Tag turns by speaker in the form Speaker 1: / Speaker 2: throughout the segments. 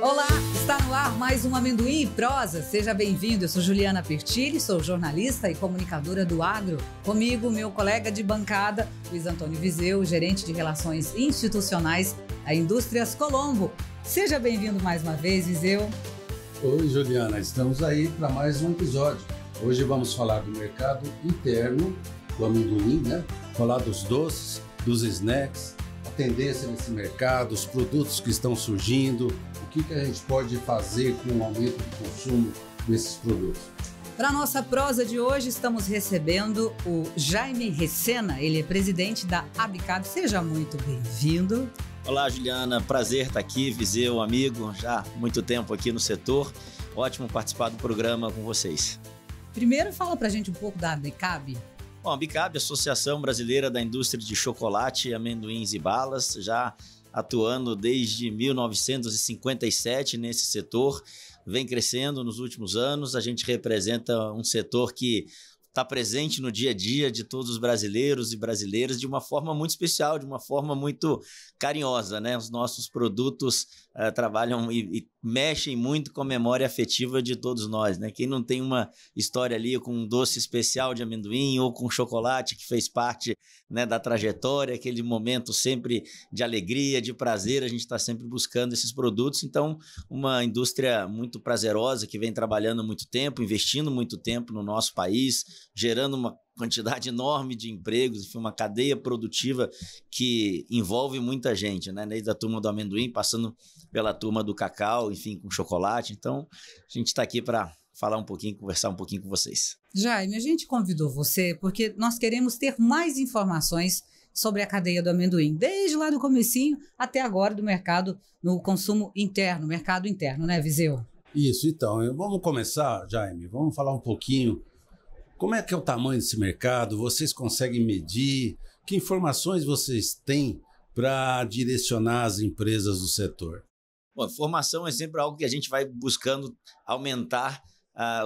Speaker 1: Olá, está no ar mais um Amendoim e Prosa. Seja bem-vindo, eu sou Juliana Pertilli, sou jornalista e comunicadora do Agro. Comigo, meu colega de bancada, Luiz Antônio Viseu, gerente de Relações Institucionais da Indústrias Colombo. Seja bem-vindo mais uma vez, Viseu.
Speaker 2: Oi, Juliana, estamos aí para mais um episódio. Hoje vamos falar do mercado interno do amendoim, né? Falar dos doces, dos snacks, a tendência nesse mercado, os produtos que estão surgindo, o que a gente pode fazer com o aumento do consumo desses produtos.
Speaker 1: Para a nossa prosa de hoje, estamos recebendo o Jaime Recena, ele é presidente da Abicab. Seja muito bem-vindo.
Speaker 3: Olá, Juliana, prazer estar aqui, Viseu, amigo, já há muito tempo aqui no setor. Ótimo participar do programa com vocês.
Speaker 1: Primeiro, fala pra gente um pouco da Abicab.
Speaker 3: Bom, a Abicab, Associação Brasileira da Indústria de Chocolate, Amendoins e Balas, já atuando desde 1957 nesse setor, vem crescendo nos últimos anos. A gente representa um setor que está presente no dia a dia de todos os brasileiros e brasileiras de uma forma muito especial, de uma forma muito carinhosa, né? Os nossos produtos trabalham e mexem muito com a memória afetiva de todos nós, né? Quem não tem uma história ali com um doce especial de amendoim ou com chocolate que fez parte, né, da trajetória, aquele momento sempre de alegria, de prazer, a gente está sempre buscando esses produtos. Então, uma indústria muito prazerosa que vem trabalhando há muito tempo, investindo muito tempo no nosso país, gerando uma quantidade enorme de empregos, enfim, uma cadeia produtiva que envolve muita gente, né? Desde a turma do amendoim, passando pela turma do cacau, enfim, com chocolate. Então, a gente está aqui para falar um pouquinho, conversar um pouquinho com vocês.
Speaker 1: Jaime, a gente convidou você porque nós queremos ter mais informações sobre a cadeia do amendoim, desde lá do comecinho até agora do mercado no consumo interno, mercado interno, né, Viseu?
Speaker 2: Isso, então, vamos começar, Jaime, vamos falar um pouquinho. Como é que é o tamanho desse mercado? Vocês conseguem medir? Que informações vocês têm para direcionar as empresas do setor?
Speaker 3: Bom, formação é sempre algo que a gente vai buscando aumentar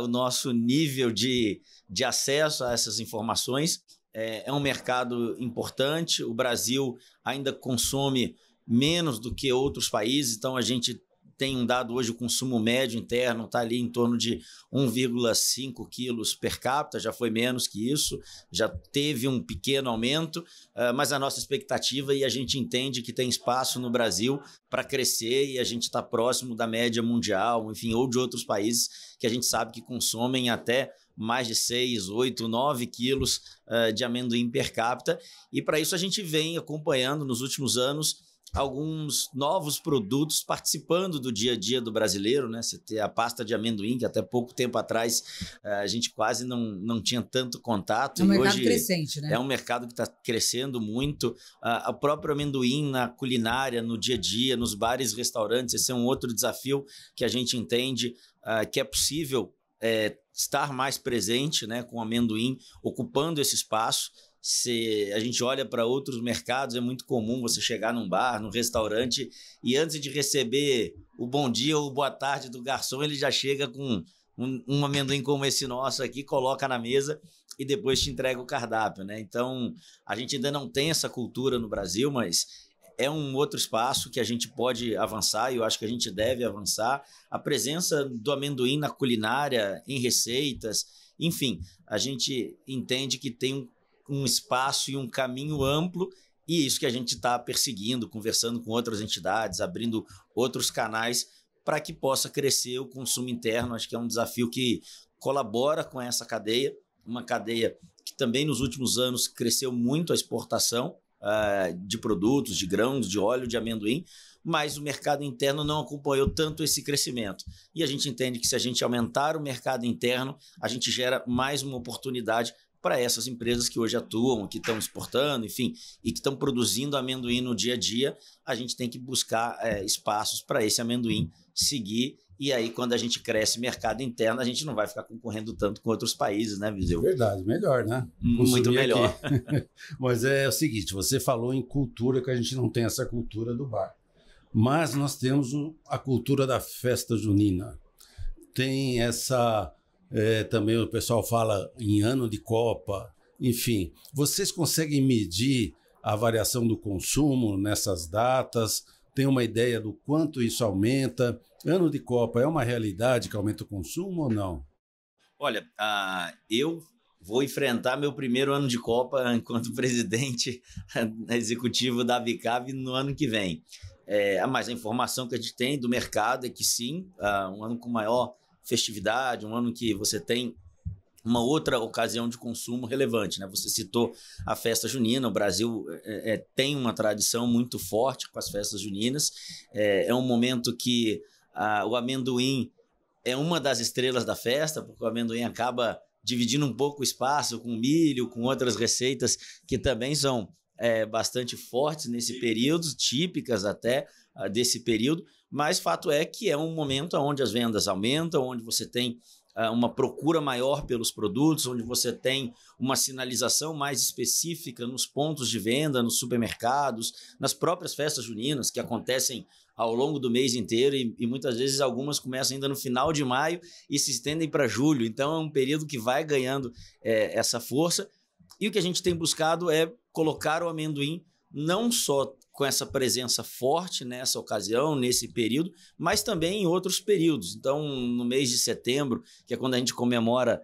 Speaker 3: o nosso nível de acesso a essas informações. É um mercado importante, o Brasil ainda consome menos do que outros países, então a gente tem um dado hoje, o consumo médio interno está ali em torno de 1,5 quilos per capita, já foi menos que isso, já teve um pequeno aumento, mas a nossa expectativa, e a gente entende que tem espaço no Brasil para crescer, e a gente está próximo da média mundial, enfim, ou de outros países que a gente sabe que consomem até mais de 6, 8, 9 quilos de amendoim per capita, e para isso a gente vem acompanhando nos últimos anos alguns novos produtos participando do dia a dia do brasileiro, né? Você tem a pasta de amendoim, que até pouco tempo atrás a gente quase não tinha tanto contato.
Speaker 1: É um mercado
Speaker 3: hoje
Speaker 1: crescente, né?
Speaker 3: É um mercado que está crescendo muito. O próprio amendoim na culinária, no dia a dia, nos bares e restaurantes, esse é um outro desafio que a gente entende que é possível estar mais presente, né, com o amendoim ocupando esse espaço. Se a gente olha para outros mercados, é muito comum você chegar num bar, num restaurante, e antes de receber o bom dia ou boa tarde do garçom, ele já chega com um amendoim como esse nosso aqui, coloca na mesa e depois te entrega o cardápio, né? Então, a gente ainda não tem essa cultura no Brasil, mas é um outro espaço que a gente pode avançar, e eu acho que a gente deve avançar. A presença do amendoim na culinária, em receitas, enfim, a gente entende que tem um espaço e um caminho amplo, e isso que a gente está perseguindo, conversando com outras entidades, abrindo outros canais para que possa crescer o consumo interno. Acho que é um desafio que colabora com essa cadeia, uma cadeia que também nos últimos anos cresceu muito a exportação de produtos, de grãos, de óleo, de amendoim, mas o mercado interno não acompanhou tanto esse crescimento. E a gente entende que se a gente aumentar o mercado interno, a gente gera mais uma oportunidade para essas empresas que hoje atuam, que estão exportando, enfim, e que estão produzindo amendoim no dia a dia. A gente tem que buscar espaços para esse amendoim seguir, e aí quando a gente cresce mercado interno, a gente não vai ficar concorrendo tanto com outros países, né, Viseu?
Speaker 2: Verdade, melhor, né?
Speaker 3: Muito melhor.
Speaker 2: Mas é o seguinte, você falou em cultura, que a gente não tem essa cultura do bar, mas nós temos a cultura da festa junina. Tem essa... também o pessoal fala em ano de Copa, enfim. Vocês conseguem medir a variação do consumo nessas datas? tem uma ideia do quanto isso aumenta? Ano de Copa é uma realidade que aumenta o consumo ou não?
Speaker 3: Olha, eu vou enfrentar meu primeiro ano de Copa enquanto presidente executivo da Abicab no ano que vem. Mas a informação que a gente tem do mercado é que sim, um ano com maior festividade, um ano que você tem uma outra ocasião de consumo relevante, né? Você citou a festa junina. O Brasil tem uma tradição muito forte com as festas juninas. É um momento que o amendoim é uma das estrelas da festa, porque o amendoim acaba dividindo um pouco o espaço com milho, com outras receitas que também são bastante fortes nesse período, típicas até desse período, mas fato é que é um momento onde as vendas aumentam, onde você tem uma procura maior pelos produtos, onde você tem uma sinalização mais específica nos pontos de venda, nos supermercados, nas próprias festas juninas, que acontecem ao longo do mês inteiro e muitas vezes algumas começam ainda no final de maio e se estendem para julho. Então é um período que vai ganhando essa força. E o que a gente tem buscado é colocar o amendoim não só com essa presença forte nessa ocasião, nesse período, mas também em outros períodos. Então, no mês de setembro, que é quando a gente comemora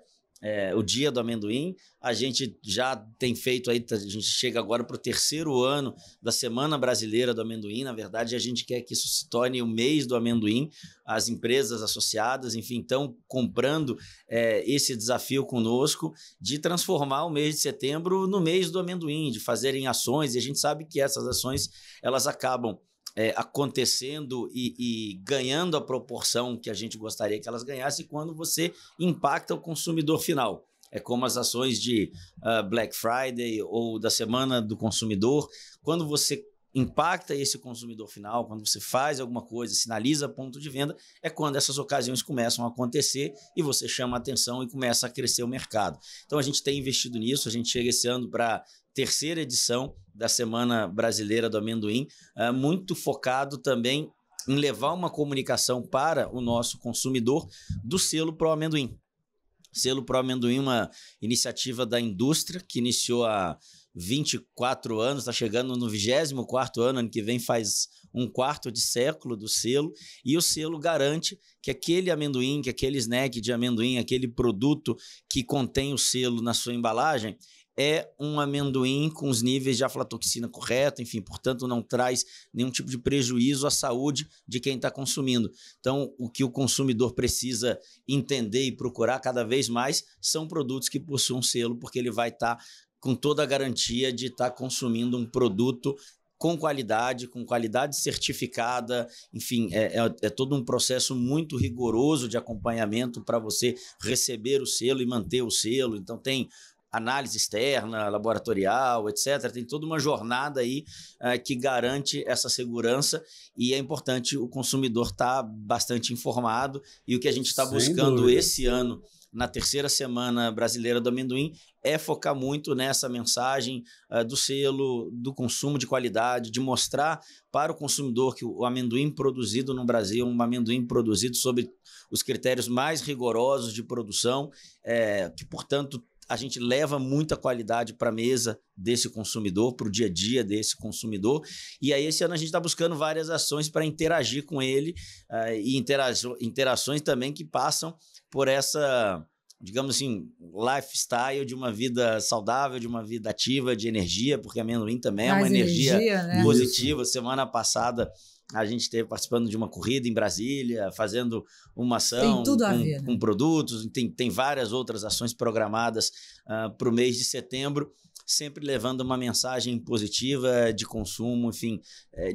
Speaker 3: o Dia do Amendoim, a gente já tem feito aí, a gente chega agora para o 3º ano da Semana Brasileira do Amendoim. Na verdade, a gente quer que isso se torne o mês do amendoim. As empresas associadas, enfim, estão comprando esse desafio conosco de transformar o mês de setembro no mês do amendoim, de fazerem ações, e a gente sabe que essas ações elas acabam acontecendo e ganhando a proporção que a gente gostaria que elas ganhassem quando você impacta o consumidor final. É como as ações de Black Friday ou da Semana do Consumidor. Quando você impacta esse consumidor final, quando você faz alguma coisa, sinaliza ponto de venda, é quando essas ocasiões começam a acontecer e você chama a atenção e começa a crescer o mercado. Então a gente tem investido nisso, a gente chega esse ano para a 3ª edição da Semana Brasileira do Amendoim, muito focado também em levar uma comunicação para o nosso consumidor do selo Pro Amendoim. Selo Pro Amendoim, uma iniciativa da indústria que iniciou há 24 anos, está chegando no 24º ano que vem faz um quarto de século do selo, e o selo garante que aquele amendoim, que aquele snack de amendoim, aquele produto que contém o selo na sua embalagem, é um amendoim com os níveis de aflatoxina corretos, enfim, portanto não traz nenhum tipo de prejuízo à saúde de quem está consumindo. Então, o que o consumidor precisa entender e procurar cada vez mais são produtos que possuam selo, porque ele vai estar com toda a garantia de estar consumindo um produto com qualidade certificada, enfim, é todo um processo muito rigoroso de acompanhamento para você receber o selo e manter o selo. Então tem análise externa, laboratorial, etc. Tem toda uma jornada aí que garante essa segurança, e é importante o consumidor estar bastante informado. E o que a gente está buscando esse ano, na 3ª Semana Brasileira do Amendoim, é focar muito nessa mensagem do selo, do consumo de qualidade, de mostrar para o consumidor que o amendoim produzido no Brasil é um amendoim produzido sob os critérios mais rigorosos de produção, que, portanto, a gente leva muita qualidade para a mesa desse consumidor, para o dia a dia desse consumidor. E aí esse ano a gente está buscando várias ações para interagir com ele, e interações também que passam por essa, digamos assim, lifestyle de uma vida saudável, de uma vida ativa, de energia, porque amendoim também é uma energia né? Positiva. Semana passada a gente esteve participando de uma corrida em Brasília, fazendo uma ação com produtos, tem várias outras ações programadas para o mês de setembro, sempre levando uma mensagem positiva de consumo, enfim,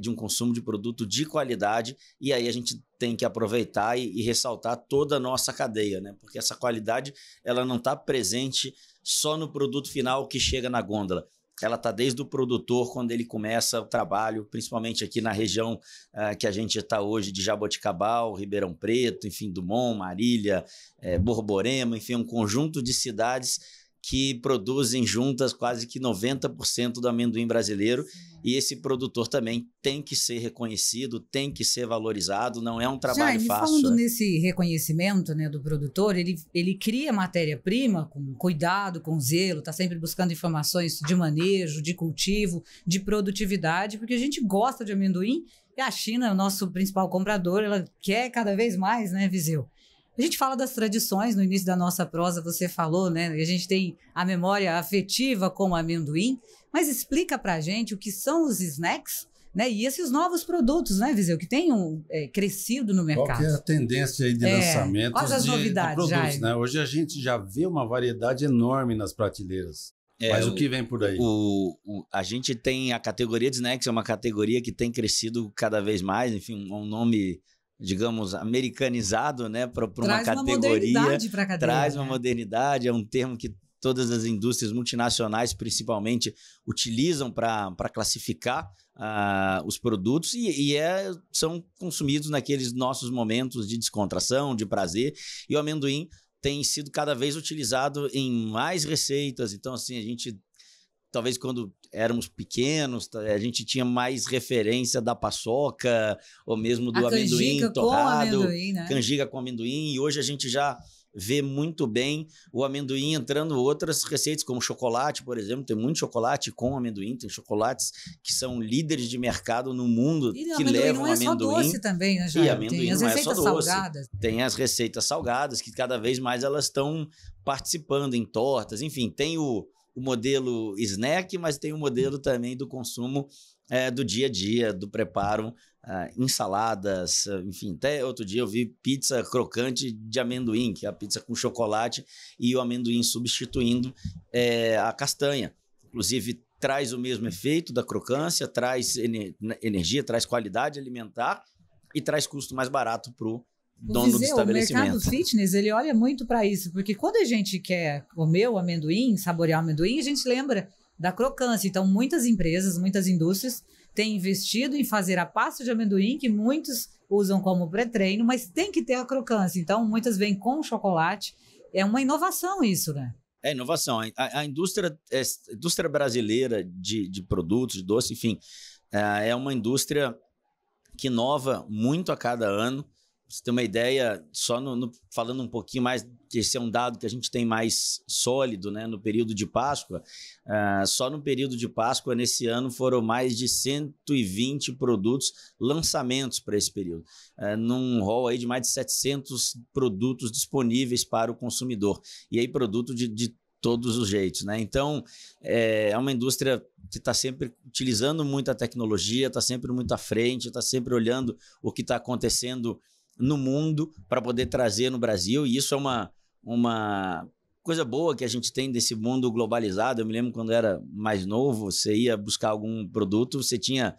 Speaker 3: de um consumo de produto de qualidade. E aí a gente tem que aproveitar e ressaltar toda a nossa cadeia, né? Porque essa qualidade ela não está presente só no produto final que chega na gôndola. Ela está desde o produtor, quando ele começa o trabalho, principalmente aqui na região que a gente está hoje, de Jaboticabal, Ribeirão Preto, enfim, Dumont, Marília, Borborema, enfim, um conjunto de cidades que produzem juntas quase que 90% do amendoim brasileiro. E esse produtor também tem que ser reconhecido, tem que ser valorizado, não é um trabalho fácil.
Speaker 1: Falando nesse reconhecimento, né, do produtor, ele cria matéria-prima com cuidado, com zelo, está sempre buscando informações de manejo, de cultivo, de produtividade, porque a gente gosta de amendoim E a China, o nosso principal comprador, ela quer cada vez mais, né, Viseu? A gente fala das tradições, no início da nossa prosa você falou, né? E a gente tem a memória afetiva com o amendoim, mas explica pra gente o que são os snacks, né? E esses novos produtos, né, Viseu, que tenham crescido no mercado.
Speaker 2: Qual que é a tendência aí de lançamentos
Speaker 1: quais as novidades,
Speaker 2: de produtos,
Speaker 1: Jaime?
Speaker 2: né? Hoje a gente já vê uma variedade enorme nas prateleiras. Mas o que vem por aí?
Speaker 3: A gente tem a categoria de snacks, é uma categoria que tem crescido cada vez mais, enfim, um nome, digamos, americanizado, né, para uma categoria. Traz uma modernidade para a cadeia. Traz uma modernidade, é um termo que todas as indústrias multinacionais, principalmente, utilizam para classificar os produtos são consumidos naqueles nossos momentos de descontração, de prazer, e o amendoim tem sido cada vez utilizado em mais receitas. Então, assim, a gente, talvez quando éramos pequenos, a gente tinha mais referência da paçoca, ou mesmo do amendoim torrado, canjica com amendoim, e hoje a gente já vê muito bem o amendoim entrando em outras receitas, como chocolate, por exemplo. Tem muito chocolate com amendoim, tem chocolates que são líderes de mercado no mundo que levam amendoim. Não é só doce também, né, Jair? E amendoim tem as receitas salgadas. Tem as receitas salgadas, que cada vez mais elas estão participando em tortas. Enfim, tem o modelo snack, mas tem o modelo também do consumo do dia a dia, do preparo, ensaladas, enfim. Até outro dia eu vi pizza crocante de amendoim, que é a pizza com chocolate, e o amendoim substituindo a castanha. Inclusive, traz o mesmo efeito da crocância, traz energia, traz qualidade alimentar e traz custo mais barato para o dono do estabelecimento.
Speaker 1: O mercado fitness, ele olha muito para isso, porque quando a gente quer comer o amendoim, saborear o amendoim, a gente lembra da crocância. Então, muitas empresas, muitas indústrias têm investido em fazer a pasta de amendoim, que muitos usam como pré-treino, mas tem que ter a crocância. Então, muitas vêm com chocolate. É uma inovação isso, né?
Speaker 3: É inovação. A indústria brasileira de produtos, de doce, enfim, é uma indústria que inova muito a cada ano. Pra você ter uma ideia, só falando um pouquinho mais, que esse é um dado que a gente tem mais sólido, né, no período de Páscoa, só no período de Páscoa, nesse ano, foram mais de 120 produtos, lançamentos para esse período, num rol aí de mais de 700 produtos disponíveis para o consumidor, e aí produto de todos os jeitos, né? Então, é uma indústria que está sempre utilizando muita tecnologia, está sempre muito à frente, está sempre olhando o que está acontecendo no mundo para poder trazer no Brasil, e isso é uma coisa boa que a gente tem desse mundo globalizado. Eu me lembro quando era mais novo, você ia buscar algum produto, você tinha,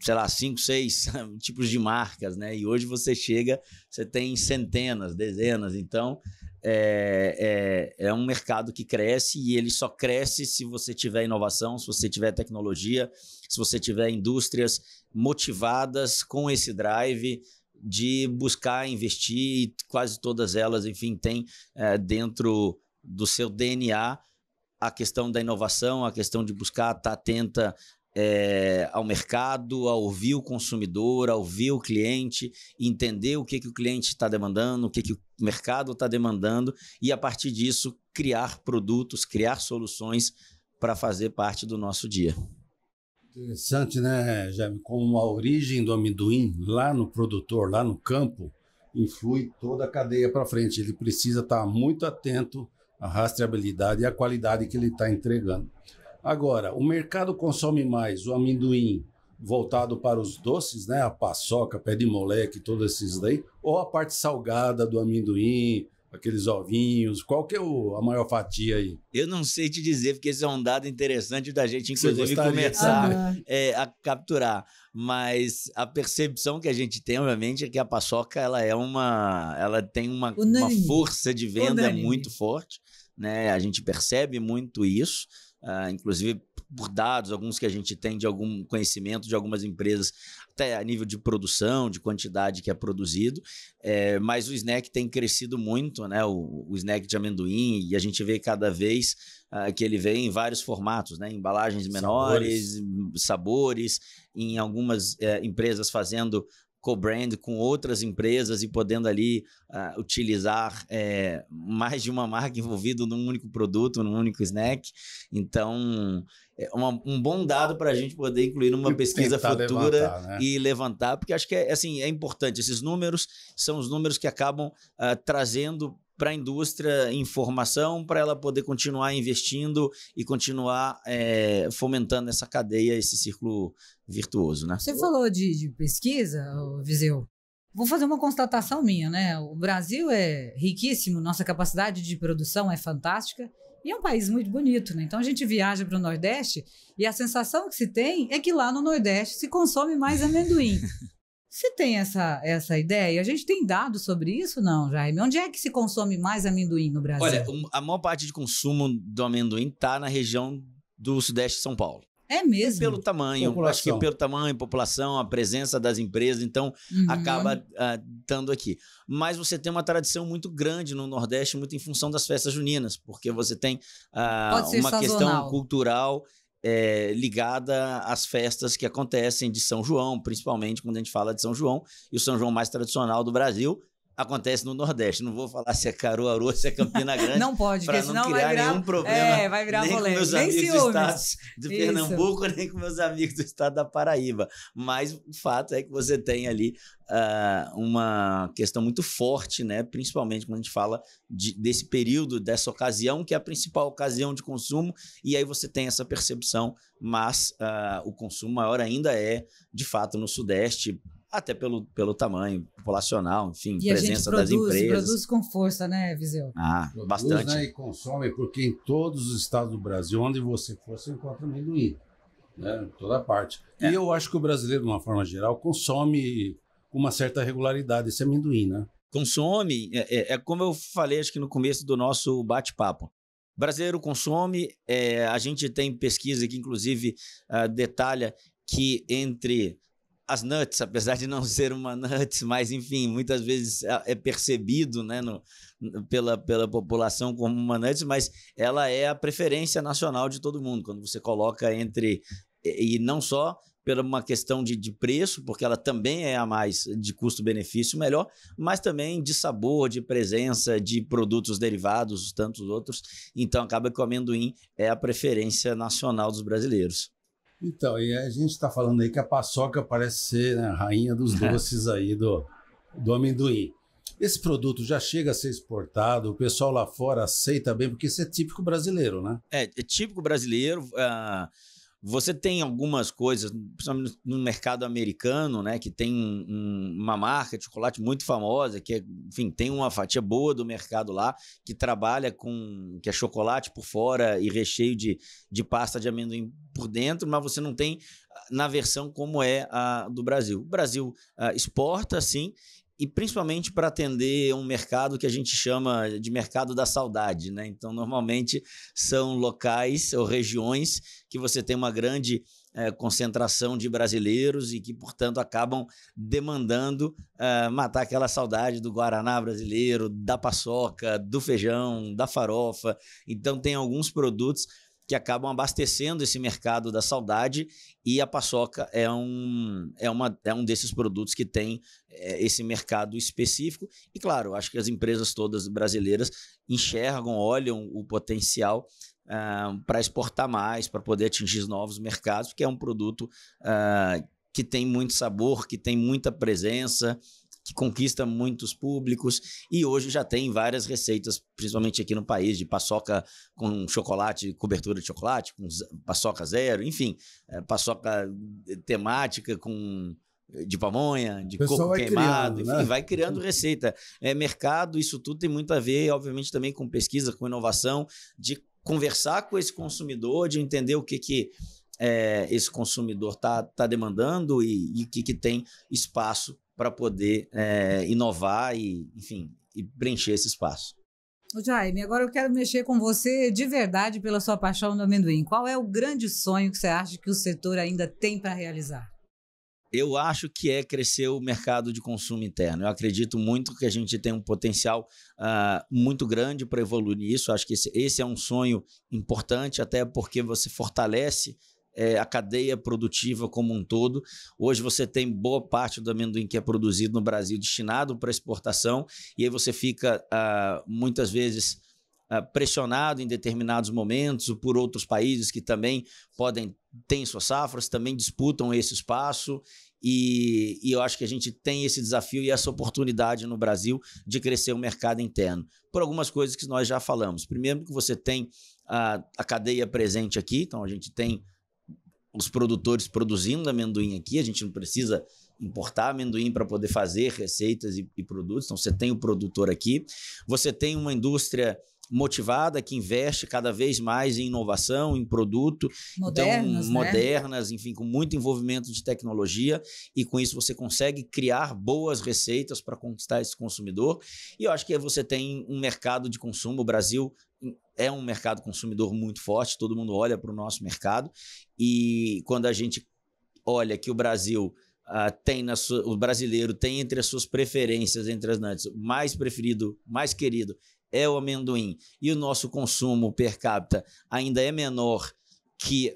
Speaker 3: sei lá, 5, 6 tipos de marcas, né? E hoje você chega, você tem centenas, dezenas. Então, é um mercado que cresce, e ele só cresce se você tiver inovação, se você tiver tecnologia, se você tiver indústrias motivadas com esse drive de buscar investir, e quase todas elas, enfim, têm dentro do seu DNA a questão da inovação, a questão de buscar estar atenta ao mercado, a ouvir o consumidor, a ouvir o cliente, entender o que o cliente está demandando, o que o mercado está demandando, e a partir disso criar produtos, criar soluções para fazer parte do nosso dia.
Speaker 2: Interessante, né, Jaime? Como a origem do amendoim lá no produtor, lá no campo, influi toda a cadeia para frente. Ele precisa estar muito atento à rastreabilidade e à qualidade que ele está entregando. Agora, o mercado consome mais o amendoim voltado para os doces, né? A paçoca, pé de moleque, todos esses daí, ou a parte salgada do amendoim, aqueles ovinhos, qual que é a maior fatia aí?
Speaker 3: Eu não sei te dizer, porque esse é um dado interessante da gente, inclusive, começar a capturar. Mas a percepção que a gente tem, obviamente, é que a paçoca ela tem uma força de venda muito forte, né? A gente percebe muito isso, inclusive por dados, alguns que a gente tem de algum conhecimento de algumas empresas, até a nível de produção, de quantidade que é produzido, mas o snack tem crescido muito, né? O snack de amendoim, e a gente vê cada vez que ele vem em vários formatos, né? Embalagens menores, sabores, em algumas empresas fazendo co-brand com outras empresas e podendo ali utilizar mais de uma marca envolvida num único produto, num único snack. Então, é um bom dado para a gente poder incluir numa pesquisa futura e levantar, porque acho que é importante. Esses números são os números que acabam trazendo para a indústria informação, para ela poder continuar investindo e continuar fomentando essa cadeia, esse círculo virtuoso, né?
Speaker 1: Você falou de pesquisa, Viseu. Vou fazer uma constatação minha, né? O Brasil é riquíssimo, nossa capacidade de produção é fantástica e é um país muito bonito, né? Então a gente viaja para o Nordeste e a sensação que se tem é que lá no Nordeste se consome mais amendoim. Você tem essa ideia? A gente tem dados sobre isso, não, Jaime? Onde é que se consome mais amendoim no Brasil?
Speaker 3: Olha, a maior parte de consumo do amendoim está na região do Sudeste de São Paulo.
Speaker 1: É mesmo?
Speaker 3: E pelo tamanho, acho que pelo tamanho, população, a presença das empresas, então acaba estando aqui. Mas você tem uma tradição muito grande no Nordeste, muito em função das festas juninas, porque você tem uma questão cultural ligada às festas que acontecem de São João, principalmente quando a gente fala de São João, e o São João mais tradicional do Brasil acontece no Nordeste. Não vou falar se é Caruaru ou se é Campina Grande.
Speaker 1: Não pode, porque senão
Speaker 3: criar
Speaker 1: vai virar
Speaker 3: nenhum problema.
Speaker 1: Vai virar
Speaker 3: nem
Speaker 1: polêmica.
Speaker 3: Com meus
Speaker 1: nem
Speaker 3: amigos
Speaker 1: ciúmes.
Speaker 3: do estado de Pernambuco, nem com meus amigos do estado da Paraíba. Mas o fato é que você tem ali uma questão muito forte, né? Principalmente quando a gente fala desse período, dessa ocasião, que é a principal ocasião de consumo, e aí você tem essa percepção, mas o consumo maior ainda é, de fato, no Sudeste, até pelo tamanho populacional, enfim,
Speaker 1: e
Speaker 3: presença das empresas.
Speaker 1: E produz com força, né, Viseu?
Speaker 2: Produz,
Speaker 3: bastante.
Speaker 2: Né, e consome, porque em todos os estados do Brasil, onde você for, você encontra amendoim. Né, toda parte. E eu acho que o brasileiro, de uma forma geral, consome com uma certa regularidade esse amendoim, né?
Speaker 3: Consome, como eu falei, acho que no começo do nosso bate-papo. O brasileiro consome, a gente tem pesquisa que, inclusive, detalha que entre as nuts, apesar de não ser uma nuts, mas enfim, muitas vezes é percebido, né, pela população como uma nuts, mas ela é a preferência nacional de todo mundo, quando você coloca entre, e não só pela uma questão de preço, porque ela também é a mais de custo-benefício melhor, mas também de sabor, de presença, de produtos derivados, tantos outros. Então acaba que o amendoim é a preferência nacional dos brasileiros.
Speaker 2: Então, e a gente está falando aí que a paçoca parece ser, né, a rainha dos doces aí do amendoim. Esse produto já chega a ser exportado, o pessoal lá fora aceita bem, porque isso é típico brasileiro, né?
Speaker 3: É típico brasileiro. Você tem algumas coisas, principalmente no mercado americano, né, que tem uma marca de chocolate muito famosa, que enfim, tem uma fatia boa do mercado lá, que trabalha que é chocolate por fora e recheio de pasta de amendoim por dentro, mas você não tem na versão como é a do Brasil. O Brasil exporta, sim, e principalmente para atender um mercado que a gente chama de mercado da saudade, né? Então, normalmente são locais ou regiões que você tem uma grande concentração de brasileiros e que, portanto, acabam demandando matar aquela saudade do guaraná brasileiro, da paçoca, do feijão, da farofa. Então, tem alguns produtos que acabam abastecendo esse mercado da saudade, e a paçoca é um desses produtos que tem esse mercado específico. E, claro, acho que as empresas todas brasileiras enxergam, olham o potencial para exportar mais, para poder atingir novos mercados, porque é um produto que tem muito sabor, que tem muita presença, que conquista muitos públicos, e hoje já tem várias receitas, principalmente aqui no país, de paçoca com chocolate, cobertura de chocolate, com paçoca zero, enfim, paçoca temática de pamonha, de coco queimado, enfim, né? Vai criando receita. Mercado, isso tudo tem muito a ver, obviamente, também com pesquisa, com inovação, de conversar com esse consumidor, de entender o que esse consumidor está demandando e o que tem espaço para poder inovar e, enfim, e preencher esse espaço.
Speaker 1: Jaime, agora eu quero mexer com você de verdade pela sua paixão no amendoim. Qual é o grande sonho que você acha que o setor ainda tem para realizar?
Speaker 3: Eu acho que é crescer o mercado de consumo interno. Eu acredito muito que a gente tem um potencial muito grande para evoluir nisso. Acho que esse é um sonho importante, até porque você fortalece a cadeia produtiva como um todo. Hoje você tem boa parte do amendoim que é produzido no Brasil destinado para exportação, e aí você fica muitas vezes pressionado em determinados momentos por outros países que também têm suas safras, também disputam esse espaço, e eu acho que a gente tem esse desafio e essa oportunidade no Brasil de crescer o mercado interno, por algumas coisas que nós já falamos. Primeiro, que você tem a cadeia presente aqui, então a gente tem os produtores produzindo amendoim aqui, a gente não precisa importar amendoim para poder fazer receitas e produtos, então você tem o produtor aqui, você tem uma indústria motivada que investe cada vez mais em inovação, em produto, modernas, enfim, com muito envolvimento de tecnologia, e com isso você consegue criar boas receitas para conquistar esse consumidor. E eu acho que você tem um mercado de consumo. O Brasil é um mercado consumidor muito forte, todo mundo olha para o nosso mercado, e quando a gente olha que o Brasil o brasileiro tem entre as suas preferências, entre as nuts, o mais preferido, mais querido é o amendoim, e o nosso consumo per capita ainda é menor que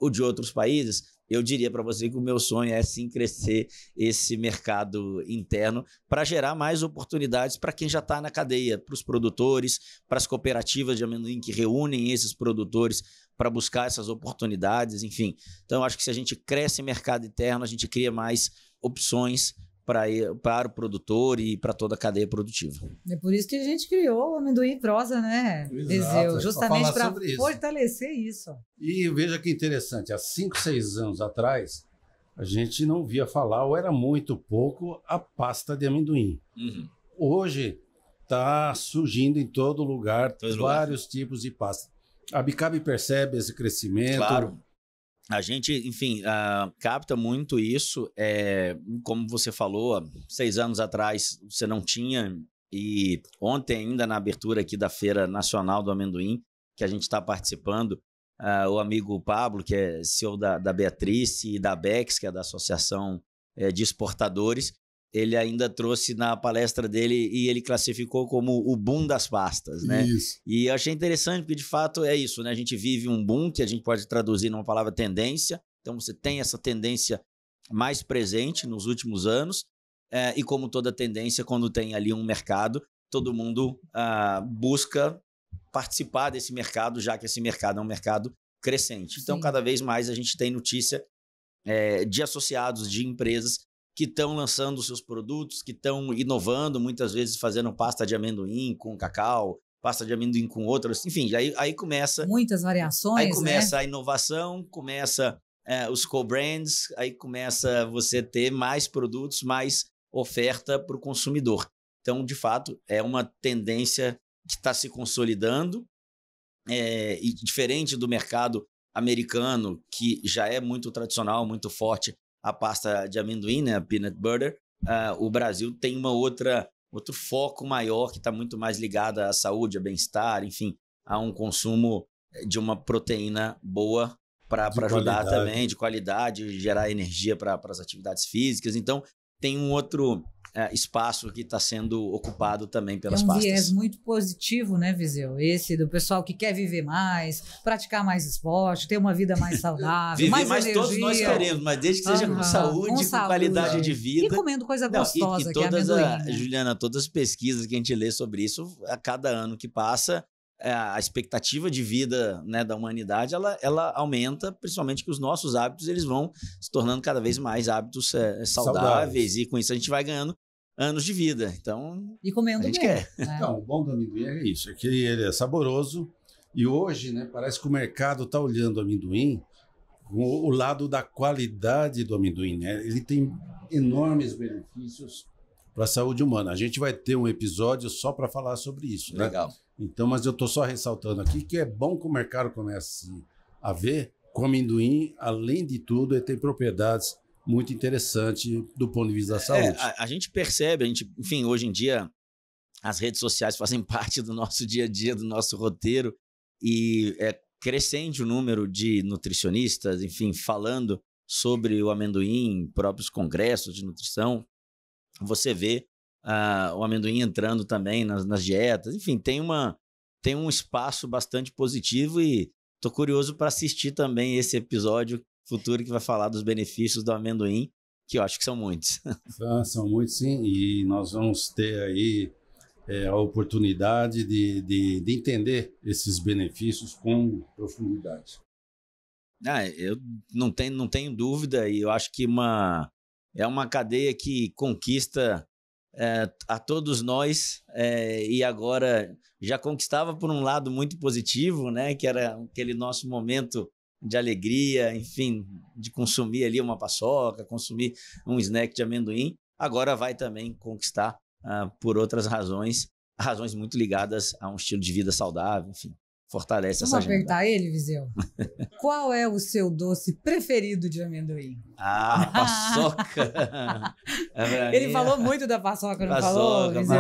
Speaker 3: o de outros países, eu diria para você que o meu sonho é sim crescer esse mercado interno para gerar mais oportunidades para quem já está na cadeia, para os produtores, para as cooperativas de amendoim que reúnem esses produtores para buscar essas oportunidades, enfim. Então, eu acho que se a gente cresce em mercado interno, a gente cria mais opções para o produtor e para toda a cadeia produtiva.
Speaker 1: É por isso que a gente criou o Amendoim Prosa, né, Viseu? Justamente para fortalecer isso.
Speaker 2: E veja que interessante, há 5, 6 anos atrás, a gente não via falar, ou era muito pouco, a pasta de amendoim. Uhum. Hoje está surgindo em todo lugar vários tipos de pasta. A Bicabe percebe esse crescimento?
Speaker 3: Claro. A gente, enfim, capta muito isso. Como você falou, 6 anos atrás você não tinha, e ontem ainda na abertura aqui da Feira Nacional do Amendoim, que a gente está participando, o amigo Pablo, que é CEO da Beatriz, e da Bex, que é da Associação de Exportadores, ele ainda trouxe na palestra dele e ele classificou como o boom das pastas, né?
Speaker 2: Isso.
Speaker 3: E eu achei interessante porque, de fato, é isso, né? A gente vive um boom que a gente pode traduzir numa palavra tendência. Então, você tem essa tendência mais presente nos últimos anos, e como toda tendência, quando tem ali um mercado, todo mundo busca participar desse mercado, já que esse mercado é um mercado crescente. Então, cada vez mais a gente tem notícia de associados, de empresas que estão lançando seus produtos, que estão inovando, muitas vezes fazendo pasta de amendoim com cacau, pasta de amendoim com outras, enfim, aí começa...
Speaker 1: Muitas variações,
Speaker 3: aí começa a inovação, começa os co-brands, aí começa você ter mais produtos, mais oferta para o consumidor. Então, de fato, é uma tendência que está se consolidando, e diferente do mercado americano, que já é muito tradicional, muito forte, a pasta de amendoim, né, a peanut butter, o Brasil tem outro foco maior que está muito mais ligado à saúde, a bem-estar, enfim, a um consumo de uma proteína boa para ajudar também, de qualidade, gerar energia para as atividades físicas. Então, tem um outro espaço que está sendo ocupado também pelas pastas.
Speaker 1: É um viés muito positivo, né, Viseu? Esse do pessoal que quer viver mais, praticar mais esporte, ter uma vida mais saudável,
Speaker 3: viver
Speaker 1: mais
Speaker 3: energia. Todos nós queremos, mas desde que seja com saúde, com qualidade de vida.
Speaker 1: E comendo coisa gostosa,
Speaker 3: que é
Speaker 1: amendoim, né?
Speaker 3: Juliana, todas as pesquisas que a gente lê sobre isso, a cada ano que passa, a expectativa de vida, né, da humanidade, ela aumenta, principalmente que os nossos hábitos eles vão se tornando cada vez mais hábitos saudáveis, e com isso a gente vai ganhando anos de vida. Então,
Speaker 1: e comendo
Speaker 3: a gente
Speaker 1: bem,
Speaker 3: quer.
Speaker 1: Né?
Speaker 2: Então, o bom do amendoim é isso, é que ele é saboroso, e hoje, né, parece que o mercado está olhando o amendoim com o lado da qualidade do amendoim, né? Ele tem enormes benefícios para a saúde humana. A gente vai ter um episódio só para falar sobre isso, né?
Speaker 3: Legal.
Speaker 2: Então, mas eu estou só ressaltando aqui que é bom que o mercado comece a ver que o amendoim, além de tudo, ele tem propriedades muito interessantes do ponto de vista da saúde.
Speaker 3: A gente percebe, enfim, hoje em dia, as redes sociais fazem parte do nosso dia a dia, do nosso roteiro, e é crescente o número de nutricionistas, enfim, falando sobre o amendoim em próprios congressos de nutrição. Você vê o amendoim entrando também nas dietas, enfim, tem um espaço bastante positivo, e Tô curioso para assistir também esse episódio futuro que vai falar dos benefícios do amendoim, que eu acho que são muitos.
Speaker 2: São muitos, sim, e nós vamos ter aí a oportunidade de entender esses benefícios com profundidade.
Speaker 3: Eu não tenho dúvida, e eu acho que é uma cadeia que conquista a todos nós, e agora já conquistava por um lado muito positivo, né, que era aquele nosso momento de alegria, enfim, de consumir ali uma paçoca, consumir um snack de amendoim. Agora vai também conquistar por outras razões muito ligadas a um estilo de vida saudável, enfim, fortalece essa agenda.
Speaker 1: Vamos apertar ele, Viseu? Qual é o seu doce preferido de amendoim?
Speaker 3: Paçoca!
Speaker 1: Ele falou muito da paçoca, não falou, Viseu?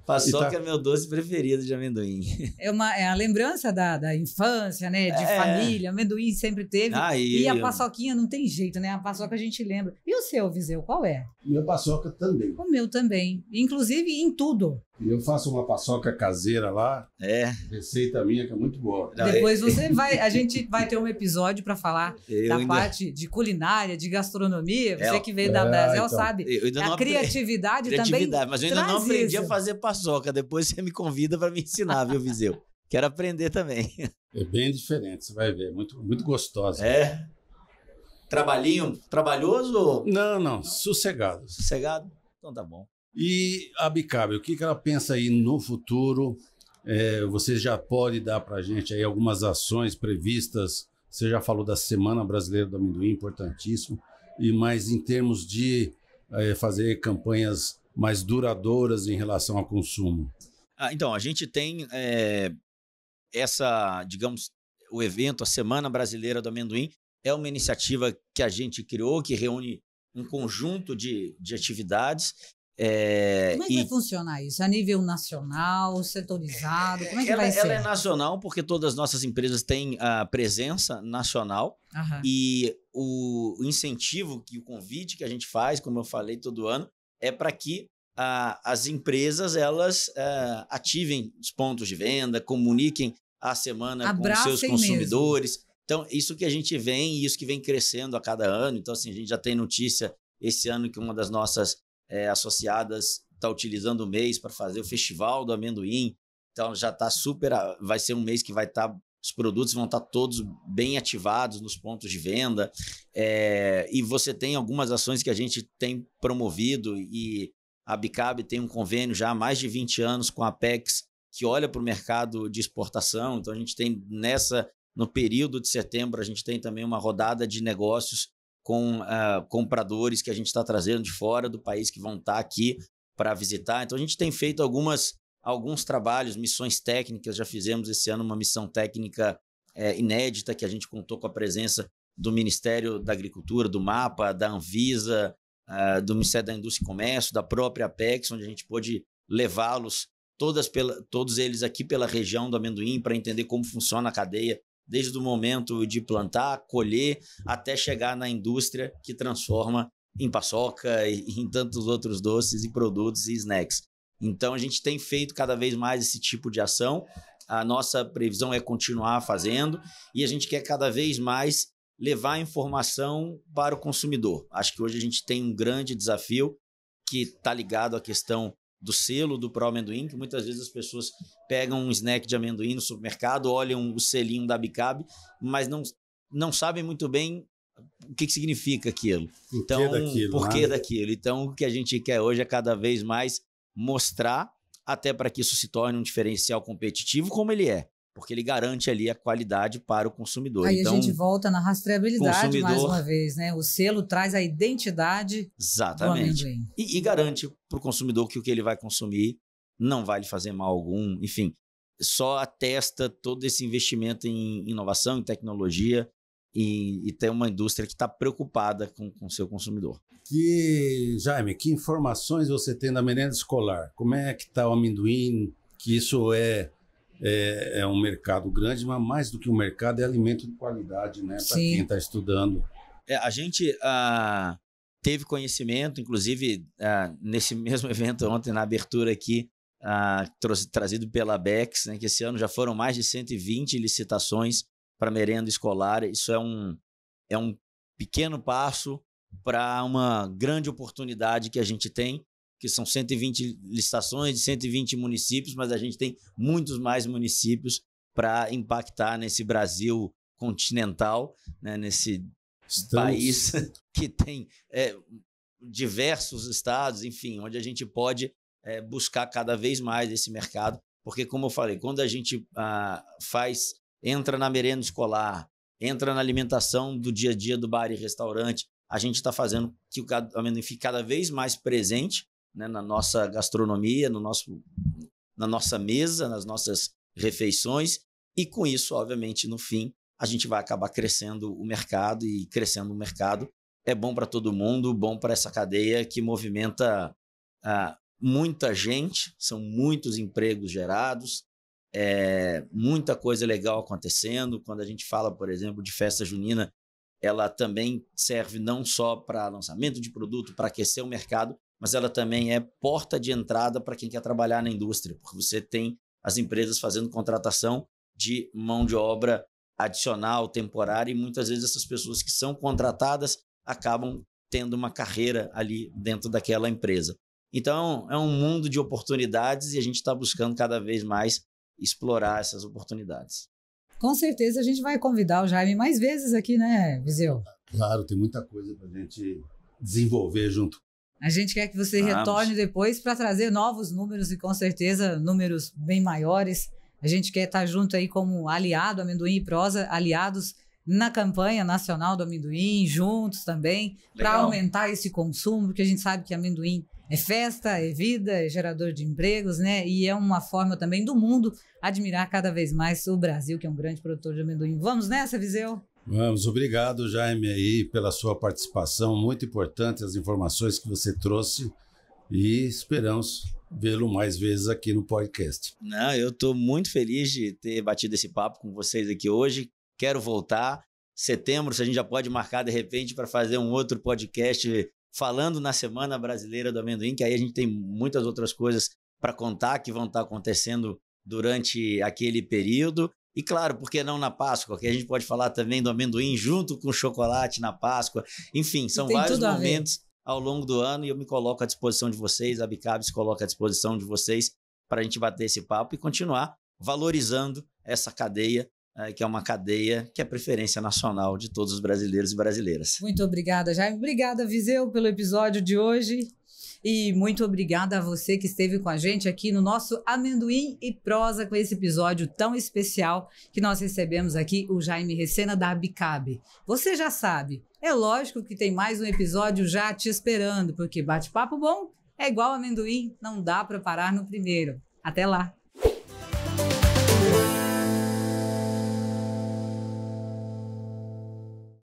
Speaker 3: Paçoca é meu doce preferido de amendoim.
Speaker 1: É a lembrança da infância, né? De família, amendoim sempre teve. E a paçoquinha não tem jeito, né? A paçoca a gente lembra. E o seu, Viseu, qual é?
Speaker 2: Minha paçoca também.
Speaker 1: O meu também. Inclusive em tudo.
Speaker 2: Eu faço uma paçoca caseira lá. Receita minha que é muito boa.
Speaker 1: Depois a gente vai ter um episódio para falar da parte de culinária, de gastronomia. Você que veio da Brasil então, sabe. A criatividade também.
Speaker 3: Mas eu ainda não aprendi a fazer paçoca. Depois você me convida para me ensinar, viu, Viseu? Quero aprender também.
Speaker 2: É bem diferente, você vai ver. Muito, muito gostosa.
Speaker 3: Trabalhinho trabalhoso?
Speaker 2: Não, sossegado.
Speaker 3: Sossegado? Então tá bom.
Speaker 2: E a Bicab, o que ela pensa aí no futuro? Você já pode dar para a gente aí algumas ações previstas? Você já falou da Semana Brasileira do Amendoim, importantíssimo. Mas em termos de fazer campanhas mais duradouras em relação ao consumo?
Speaker 3: Então, a gente tem digamos, o evento, a Semana Brasileira do Amendoim, é uma iniciativa que a gente criou, que reúne um conjunto de atividades.
Speaker 1: Como é que vai funcionar isso? A nível nacional, setorizado? Como é que vai ser?
Speaker 3: Ela é nacional porque todas as nossas empresas têm a presença nacional. E o incentivo, o convite que a gente faz, como eu falei todo ano, é para que as empresas elas ativem os pontos de venda, comuniquem a semana com os seus consumidores. Mesmo. Então, isso que a gente vem e isso que vem crescendo a cada ano. Então, assim, a gente já tem notícia esse ano que uma das nossas associadas está utilizando o mês para fazer o Festival do Amendoim. Então, já está vai ser um mês que vai estar... os produtos vão estar todos bem ativados nos pontos de venda. E você tem algumas ações que a gente tem promovido e a Bicab tem um convênio já há mais de 20 anos com a Apex, que olha para o mercado de exportação. Então, a gente tem no período de setembro, a gente tem também uma rodada de negócios com compradores que a gente está trazendo de fora do país que vão estar aqui para visitar. Então, a gente tem feito alguns trabalhos, missões técnicas. Já fizemos esse ano uma missão técnica inédita, que a gente contou com a presença do Ministério da Agricultura, do MAPA, da Anvisa, do Ministério da Indústria e Comércio, da própria Apex, onde a gente pôde levá-los, todos eles aqui pela região do amendoim, para entender como funciona a cadeia, desde o momento de plantar, colher, até chegar na indústria que transforma em paçoca e em tantos outros doces e produtos e snacks. Então, a gente tem feito cada vez mais esse tipo de ação. A nossa previsão é continuar fazendo e a gente quer cada vez mais levar a informação para o consumidor. Acho que hoje a gente tem um grande desafio que está ligado à questão do selo do Pro Amendoim, que muitas vezes as pessoas pegam um snack de amendoim no supermercado, olham o selinho da Bicab, mas não sabem muito bem o que significa aquilo. Por que daquilo? Então, o que a gente quer hoje é cada vez mais mostrar, até para que isso se torne um diferencial competitivo, como ele é, porque ele garante ali a qualidade para o consumidor.
Speaker 1: Aí então, a gente volta na rastreabilidade mais uma vez, né? O selo traz a identidade do amendoim.
Speaker 3: E garante para o consumidor que o que ele vai consumir não vai lhe fazer mal algum. Enfim, só atesta todo esse investimento em inovação, em tecnologia e ter uma indústria que está preocupada com o seu consumidor.
Speaker 2: Jaime, que informações você tem da merenda escolar? Como é que está o amendoim? Que isso é um mercado grande, mas mais do que um mercado, é alimento de qualidade, né? Para quem está estudando.
Speaker 3: A gente teve conhecimento, inclusive nesse mesmo evento ontem, na abertura aqui, trazido pela Abecs, né, que esse ano já foram mais de 120 licitações para merenda escolar. Isso é um pequeno passo para uma grande oportunidade que a gente tem, que são 120 licitações de 120 municípios, mas a gente tem muitos mais municípios para impactar nesse Brasil continental, né, nesse país que tem diversos estados, enfim, onde a gente pode buscar cada vez mais esse mercado, porque, como eu falei, quando a gente entra na merenda escolar, entra na alimentação do dia a dia do bar e restaurante, a gente está fazendo que o amendoim fique cada vez mais presente, né, na nossa gastronomia, na nossa mesa, nas nossas refeições, e com isso, obviamente, no fim, a gente vai acabar crescendo o mercado, e crescendo o mercado é bom para todo mundo, bom para essa cadeia que movimenta muita gente, são muitos empregos gerados, muita coisa legal acontecendo. Quando a gente fala, por exemplo, de festa junina, ela também serve não só para lançamento de produto, para aquecer o mercado, mas ela também é porta de entrada para quem quer trabalhar na indústria, porque você tem as empresas fazendo contratação de mão de obra adicional, temporária, e muitas vezes essas pessoas que são contratadas acabam tendo uma carreira ali dentro daquela empresa. Então, é um mundo de oportunidades e a gente está buscando cada vez mais explorar essas oportunidades.
Speaker 1: Com certeza a gente vai convidar o Jaime mais vezes aqui, né, Viseu?
Speaker 2: Claro, tem muita coisa para a gente desenvolver junto.
Speaker 1: A gente quer que você retorne depois para trazer novos números, e com certeza números bem maiores. A gente quer estar junto aí como aliado, Amendoim e Prosa, aliados na campanha nacional do amendoim, juntos também, para aumentar esse consumo, porque a gente sabe que amendoim é festa, é vida, é gerador de empregos, né? E é uma forma também do mundo admirar cada vez mais o Brasil, que é um grande produtor de amendoim. Vamos nessa, Viseu?
Speaker 2: Vamos, obrigado, Jaime, aí, pela sua participação, muito importante as informações que você trouxe, e esperamos vê-lo mais vezes aqui no podcast.
Speaker 3: Não, eu estou muito feliz de ter batido esse papo com vocês aqui hoje. Quero voltar. Setembro, se a gente já pode marcar de repente para fazer um outro podcast falando na Semana Brasileira do Amendoim, que aí a gente tem muitas outras coisas para contar que vão estar acontecendo durante aquele período. E claro, por que não na Páscoa? Que a gente pode falar também do amendoim junto com o chocolate na Páscoa. Enfim, são vários momentos ao longo do ano, e eu me coloco à disposição de vocês, a Bicab se coloca à disposição de vocês para a gente bater esse papo e continuar valorizando essa cadeia, que é uma cadeia que é preferência nacional de todos os brasileiros e brasileiras.
Speaker 1: Muito obrigada, Jaime. Obrigada, Viseu, pelo episódio de hoje. E muito obrigada a você que esteve com a gente aqui no nosso Amendoim e Prosa, com esse episódio tão especial que nós recebemos aqui o Jaime Recena da Bicab. Você já sabe, é lógico que tem mais um episódio já te esperando, porque bate-papo bom é igual amendoim, não dá para parar no primeiro. Até lá!